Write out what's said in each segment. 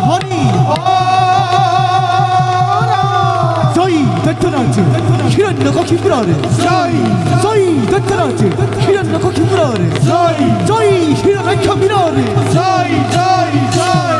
হরি জয় দৈত্যরাজ হিরণ্যকশিপুর পুরারে জয় জয় দৈত্যরাজ হিরণ্যকশিপুর পুরারে জয় জয় হিরণ্যাক্ষ বীরে জয় জয় জয়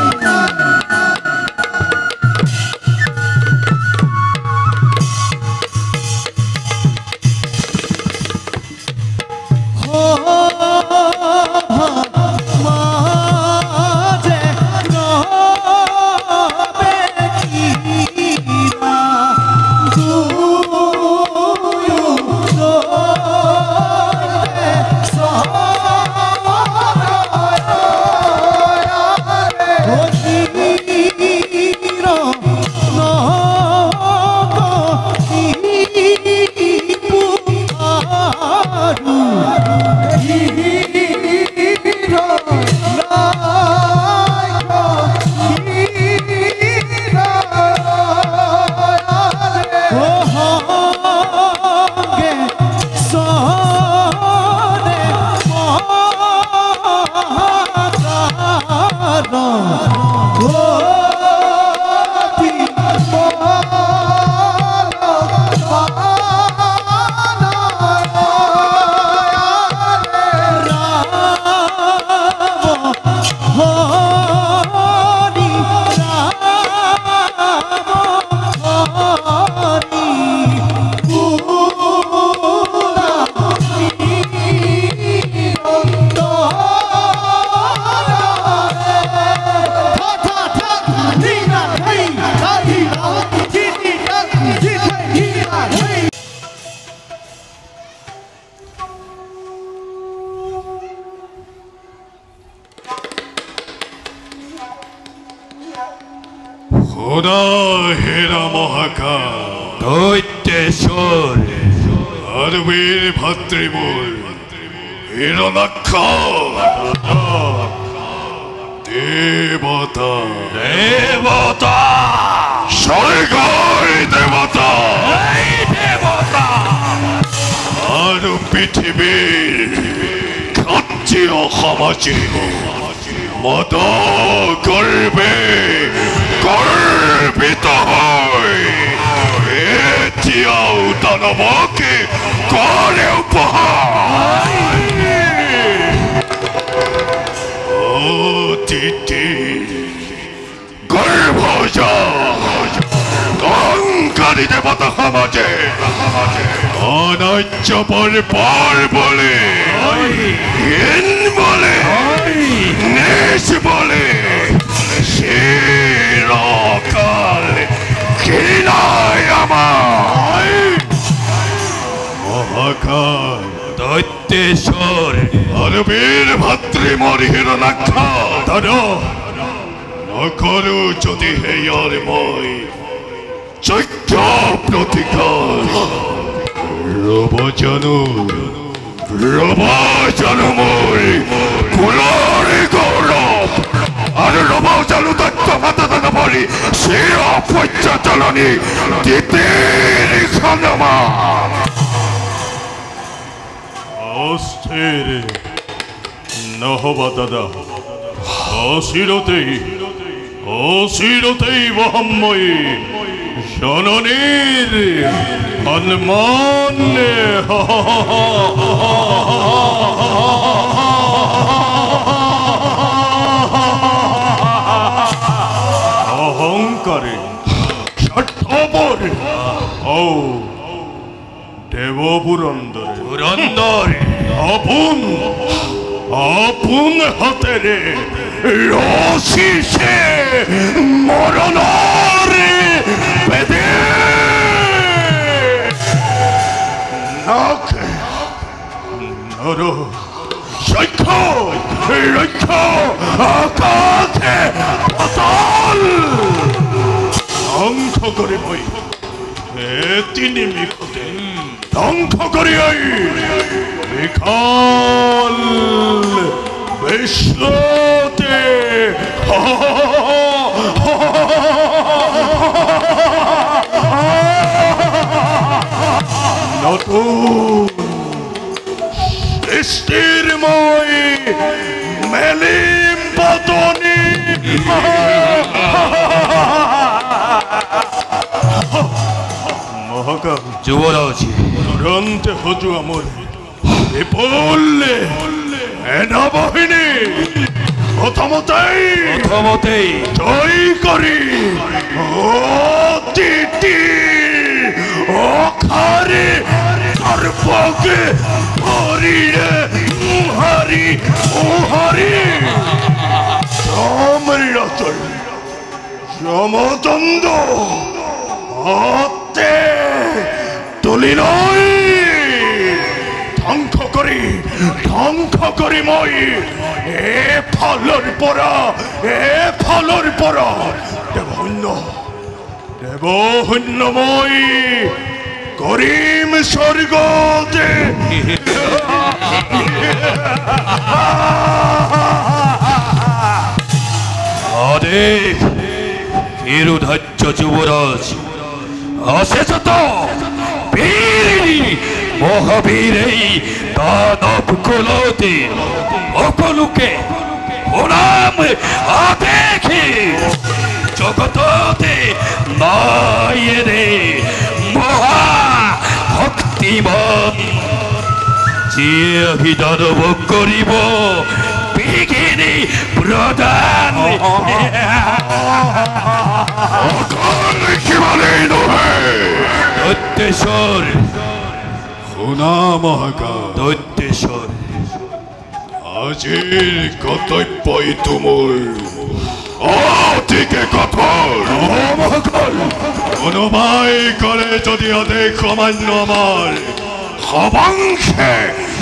খোদা হেরা মহাকাল দৈত্যেশ্বর আর বীর ভাতৃমূল হিরণাক্ষ দেবতা দেবতা স্বর্গের দেবতা দেবতা আর পৃথিবীর খাচ্ছিও সমাজে মত করবে গর্বিত হয় এতিয়াও দানবকে করে উপহার অতীতে গর্ভজা অহংকারী দেবতা সমাজে অনার্য পর বলে হীন বলে নেশ বলে চিরকাল ঘৃণায় আমার মহাকাল দৈত্যেশ্বর আর বীর ভাতৃমর হিরণাক্ষ নকরু যদি হেয়র মই যজ্ঞ প্রতিকার রবজানু মই কুলরে গৌরব আর রবজানু দত্ত মাতা বলি শির পর্যচলনী দিতের খানমা অস্থির নহবা দাদা অশিরতেই মহাম্ময়ী জননীর হনুমান অহংকারে স্বার্থপর ও দেবপুরন্দরে আপন হাতেরে রশিষে মরণরে বেদে নর রক্ষ আকাশে পতল ধ্বংস করে বই তিনি মিখতে ধ্বংস করি বিকাল বিষ্ণুতে নতুন সৃষ্টির মই মেলিম বদনি মহাকাল যুবরাজ তুরন্ত হজু আমল বিপুলে সেনাবাহিনী প্রথমতেই জয় করি অতিথি অখারে সর্বকে হরিরে উহারি উহারি সমরতল সমতন্দ হাতে তুলি নয় ধ্বংস কৰি মই ফালৰ পৰা দেৱশূন্য মই কৰিম স্বৰ্গতে আদেশ নিরুধার্য যুবরাজ আছে যত বীর মহাবীর এই দানব কুলতে সকলোকে প্রণাম আদেশে জগততে নাই রে মহা ভক্তিমান যিয়ে অভিদানব কৰিব বিঘিনি প্ৰদান দৈত্যেশ্বৰ শুনা মহাকাল দৈত্যেশ্বৰ আজিৰ কৰ্তব্যইটো মোৰ অতিকে কঠোৰ মহাকাল কোনোবাই কৰে যদি আদেশ অমান্য আমাৰ সবংশে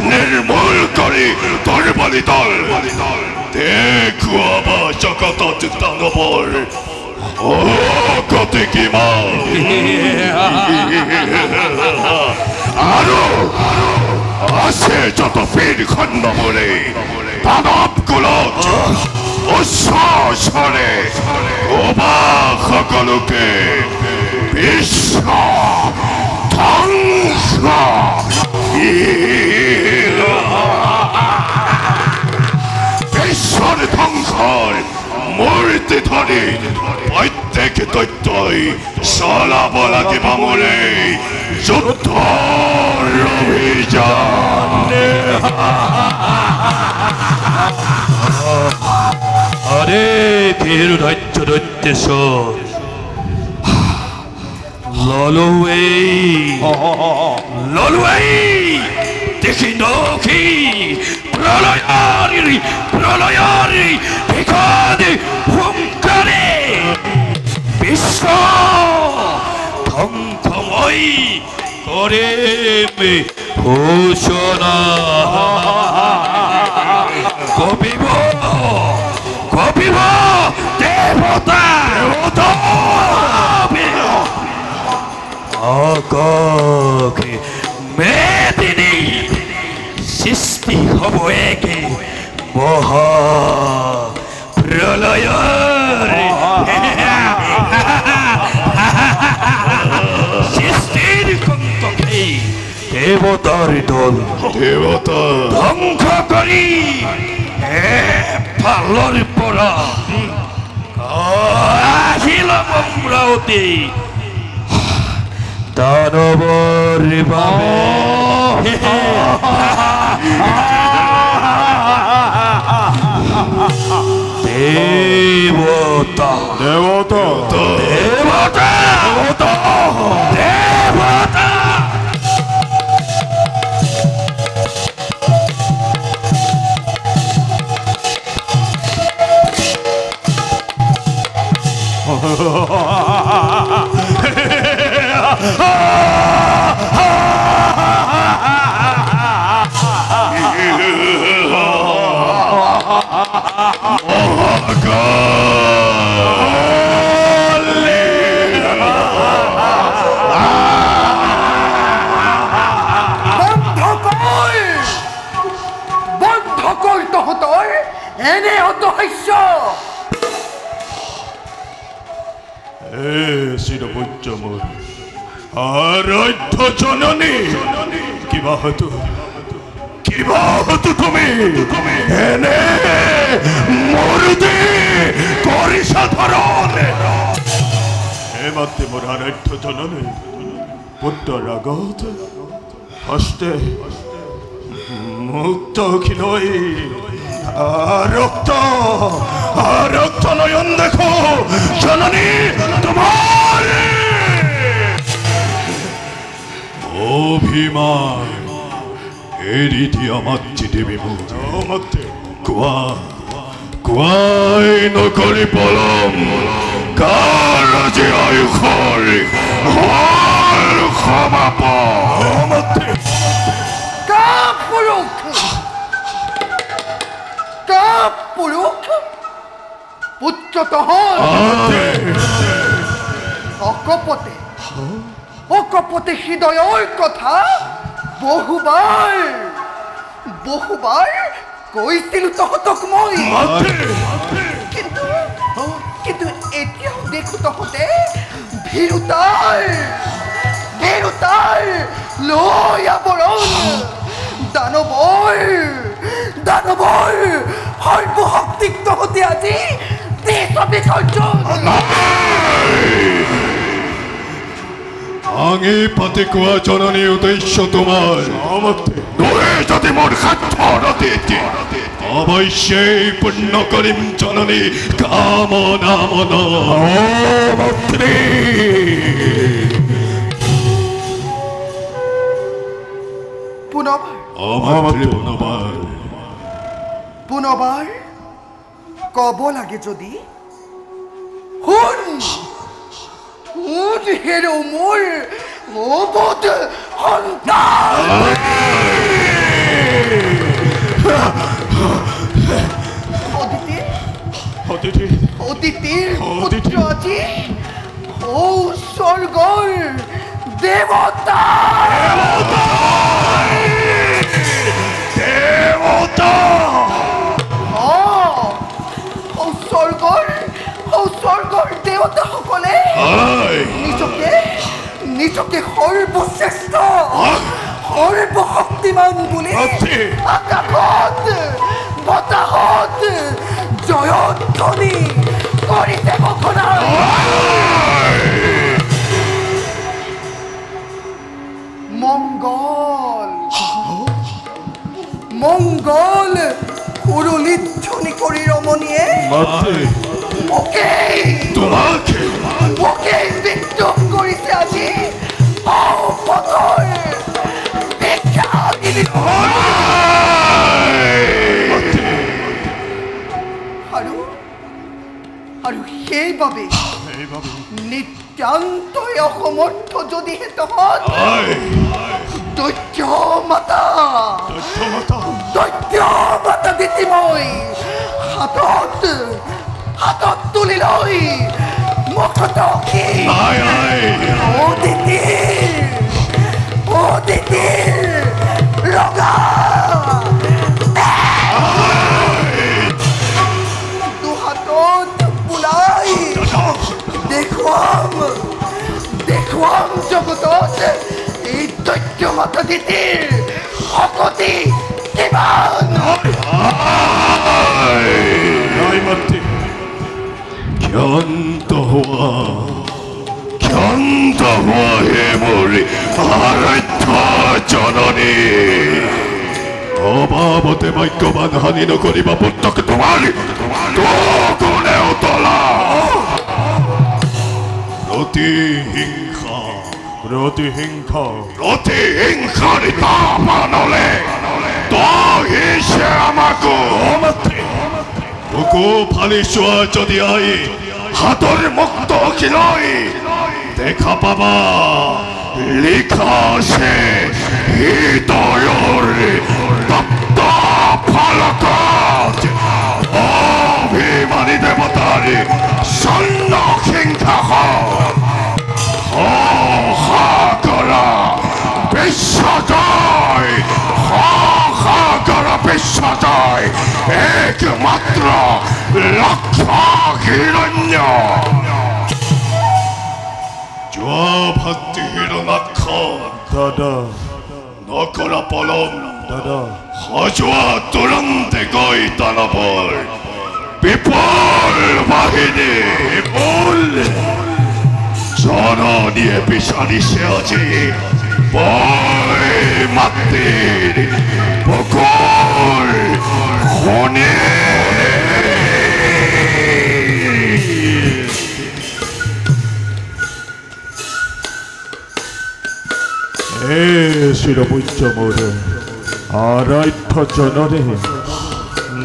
নিৰ্মূল কৰি তৰবালি দল দেখুৱাব জগতত দানৱৰ গতি কিমান আৰু আছে যত বীৰ খণ্ডমৰে দানৱ কুলত উচ্চৰে কবা সকলোকে বিশ্ব ধ্বংস বিশ্বৰ ধ্বংসৰ মূৰ্তি ধৰি প্ৰত্যেক দৈত্যই চলাব লাগিব মোৰে যুদ্ধৰ অভিযান আৰে বীৰ ধৈৰ্য দৈত্যেশ্বৰ ললুৱেই দেখি নখি প্ৰলয়াৰি ভিখাৰি হুংকাৰে বিশ্ব ধ্বংসময় কৰে ঘোষণা কবিব দেৱতা আকাশে মেদিনী সৃষ্টি হব একে মহা প্ৰলয়ৰ সৃষ্টিৰ কন্তকে দেৱতাৰ দল ধ্বংস কৰি ফালৰ পৰা আহিল অমৰাৱতী দানৱৰ বাবে দেৱতা এনে অতহাস্য চিৰপূজ্য মোৰ আৰাধ্য জননী কিবা হয়তো কি কিবাহতু তুমি এনে মৰুতে কৰিছা ধৰণ এইমাত্ৰ মোৰ আৰাধ্য জননী পুত্ৰৰ আগত হস্তে মুক্ত খিলৈ ৰক্ত নয়ন দেখো জননী তোমাৰ অভিমান এৰি দিয়া মাতৃদেৱী মোক কোৱাই নকৰি পলম কাৰ আজি আয়ুষৰ সমাপন পুৰুষ পুত্ৰ তহৰ অকপতে হৃদয়ৰ কথা বহুবাৰ কৈছিলো তহঁতক মই কিন্তু এতিয়াও দেখো তহঁতে ভীৰুতাৰ লৈ আৱৰণ দানৱৰ সৰ্বশক্তিক তহঁতে আজি দেশ বিসৰ্জন ভাঙি পাতি কোৱা জননী উদ্দেশ্য তোমাৰ যদি মোৰ সাৰ্থৰতে অৱশ্যেই পূৰ্ণ কৰিম জননী কামনা মন পুনৰবাৰ কব লাগে যদি শুন হেৰো মোৰ অবোধ সন্তান অদিতিৰ পুত্ৰ আজি স্বৰ্গৰ দেৱতা স্বৰ্গৰ দেৱতাসকলে নিজকে সৰ্বশ্ৰেষ্ঠ সৰ্বশক্তিমান বুলি আকাশত বতাহত জয়ধ্বনি কৰিছে ঘোষণা মংগল উৰুলিধ্বনি কৰি ৰমণীয়ে মোকে বিদ্ৰোহ কৰিছে আজি আৰু সেইবাবে নিতান্তই অসমৰ্থ যদিহে তহঁত দৈত্য মাতা দিতি মই হাতত তুলি লৈ মুখত ৰগা দুহাতত বুলাই দেখুৱাম জগতত এই দৈত্য মাতা দিতিৰ শক্তি কিমান ক্ষান্ত হোৱা হে মোৰ আৰাধ্য জননী অভাৱতে বাক্যবান হানি নকৰিবা পুত্ৰক তোমাৰ কোনে উতলা প্ৰতিহিংসাৰ তাপানলে তহিছে আমাকো বুকু ফালি চোৱা যদি আই হাতৰ মুক্ত কিলৈ দেখা পাবা লিখা আছে হৃদয়ৰ তপ্ত ফলকত অভিমানী দেৱতাৰ চন্ন সাগৰা বিশ্বজয় একমাত্ৰ লক্ষ্য হিৰণ্য যোৱা ভাতৃ হিৰণাক্ষ দাদা নকৰা পলম Hajoa durante goitanapol. People bahini ipol. Sana niye pisani seaji. Boy mati. Pokol. Khone. শিরপুঞ্জমরে আরাধ্য জনরে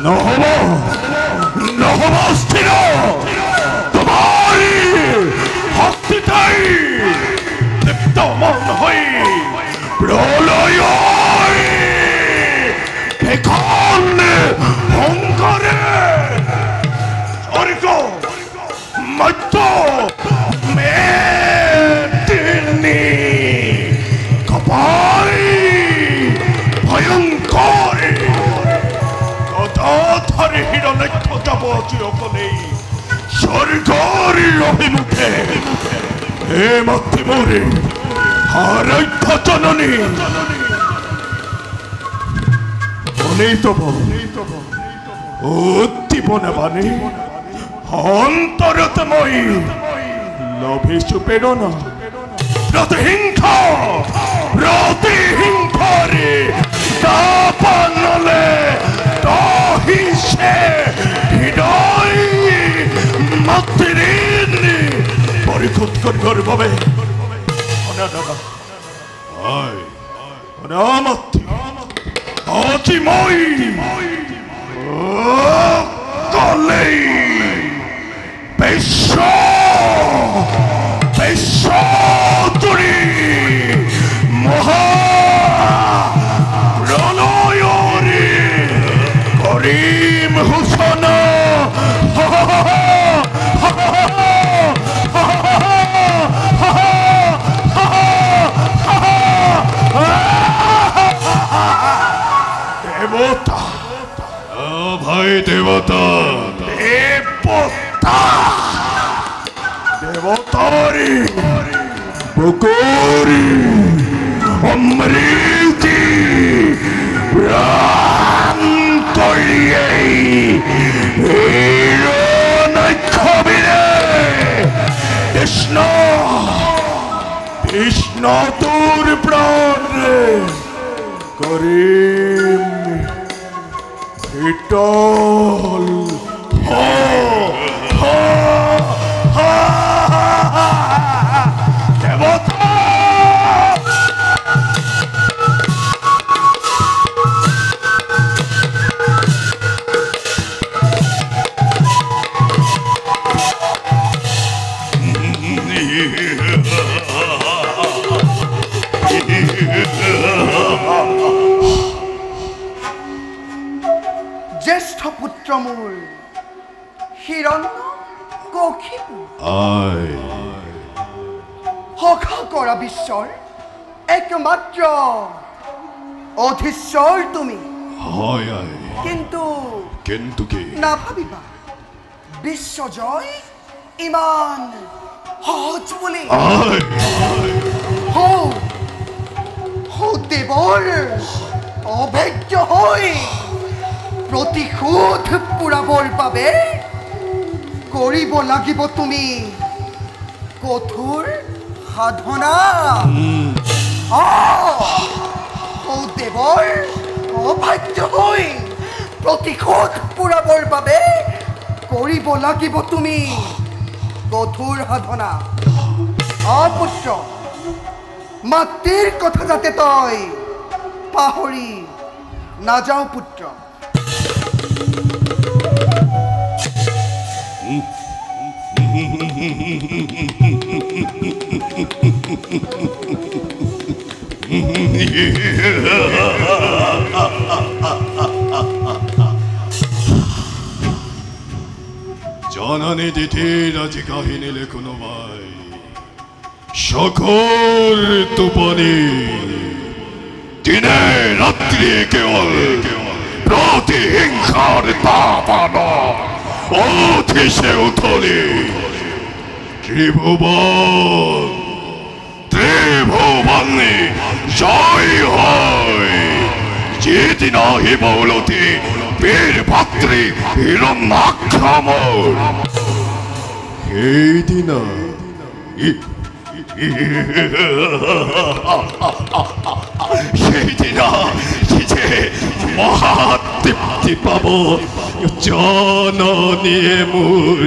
নহব নহব স্থির তোমারি শক্তিটাই দীপ্তমান হই প্রলয় এখন শংকরে স্বর্গ মধ্য মেদিনী ভয়ঙ্কর কথাধারে হিরণ্যাক্ষ যাব চিরকলে স্বর্গের অভিমুখে হে মাতৃমোরে আরাধ্য জননী অনিতব উদ্দীপনা বাণী অন্তরতময়ী লভিষু প্রেরণা প্রতিহিংসারে দাপানলে দহিষে হৃদয় মাতৃঋণী পরিশোধ করিবার বাবে অনামাতৃ অতিময় কলেই বিশ্ব বিশ্বতুরি মহা প্রলয়রে করিম হুসন দেবতা ভাই দেবতা দেবতা দেবতারি বকরি অমৃতি প্রাণ কলিয়ে নৈক্ষবিরে কৃষ্ণ কৃষ্ণ তোর প্রাণ করিম বিটল দেবতা জ্যেষ্ঠ পুত্র মোৰ হিৰণ্য কৌশিকু সখা কৰা বিশ্বৰ একমাত্ৰ অধীশ্বৰ তুমি কিন্তু নাভাবিবা বিশ্বজয় ইমান সহজ বুলি দেৱৰ অভেদ্য হৈ প্ৰতিশোধ পুৰাবৰ বাবে কৰিব লাগিব তুমি কঠোৰ সাধনা দেৱৰ অবাধ্য হৈ প্ৰতিশোধ পুৰাবৰ বাবে কৰিব লাগিব তুমি কঠোৰ সাধনা পুত্ৰ মাতৃৰ কথা যাতে তই পাহৰি নাযাওঁ পুত্ৰ জননী দিঠিৰ আজি কাহিনী লেখনো ভাই সকল টোপনি দিনে ৰাত্ৰিয়ে কেৱল প্ৰতিহিংসাৰ তাপন উঠিছে উঠলি ত্ৰিভুৱনী জয় হয় যেদিন হিমৌলতি বীৰ ভাতৃ হিৰণ্যাক্ষমৰ সেই দিন সেই দিন যে মহাতৃপ্তি পাব জননী মূল